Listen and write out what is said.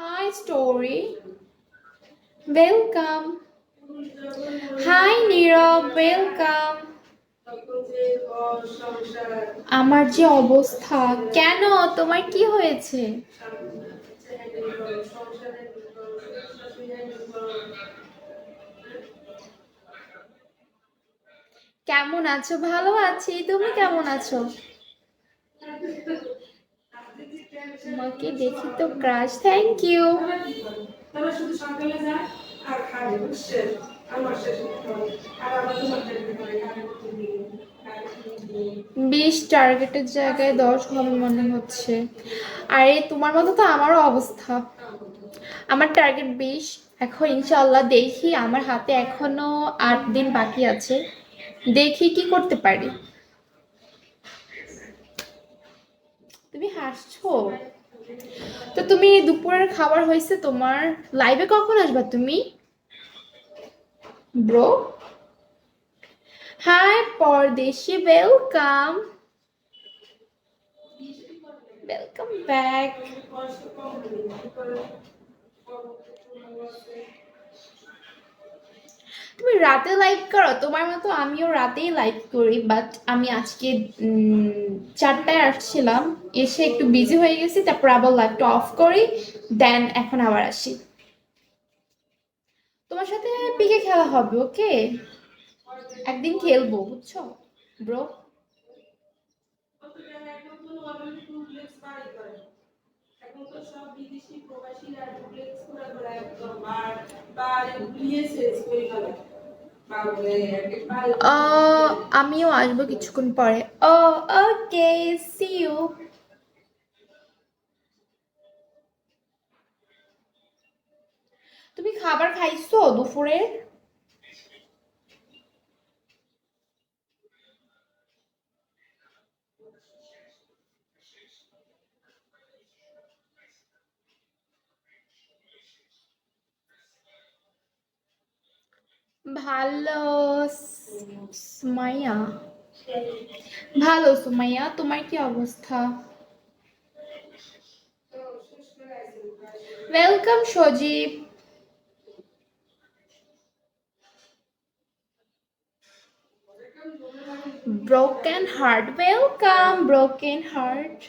Hi, Story. Welcome. Hi, Nirav. Welcome. আমার যে অবস্থা, কেন তোমার কি হয়েছে? কেমন আছো? ভালো আছি, তুমি কেমন আছো? তোমাকে দেখি তো ক্রাশ। Thank you. বিশ টার্গেটের জায়গায় 10 হবে মনে হচ্ছে। আরে তোমার মতো তো আমারও অবস্থা। আমার টার্গেট 20। এখন ইনশাল্লাহ দেখি, আমার হাতে এখনো 8 দিন বাকি আছে। দেখি কি করতে পারি। তুমি হাসছো? তো তুমি দুপুরের খাবার হয়েছে তোমার? লাইভে কখন আসবা তুমি? Bro, hi Pardeshi, welcome. Welcome back. তুমি রাতে লাইভ করো? তোমার মতো আমিও রাতেই লাইভ করি, বাট আমি আজকে 4টায় আসছিলাম, এসে একটু বিজি হয়ে গেছি, তারপর আবার লাইভটা অফ করি, দেন এখন আবার আসি। তোমার সাথে পিকে খেলা হবে, ওকে? একদিন খেলবো, বুঝছো ব্রো? আমিও আসবো কিছুক্ষণ পরে। ও, ওকে, সি ইউ। তুমি খাবার খাইছো দুপুরে? ভালো। সুমাইয়া, ভালো সুমাইয়া, তোমার কি অবস্থা? Welcome Sajib. Broken heart, welcome broken heart.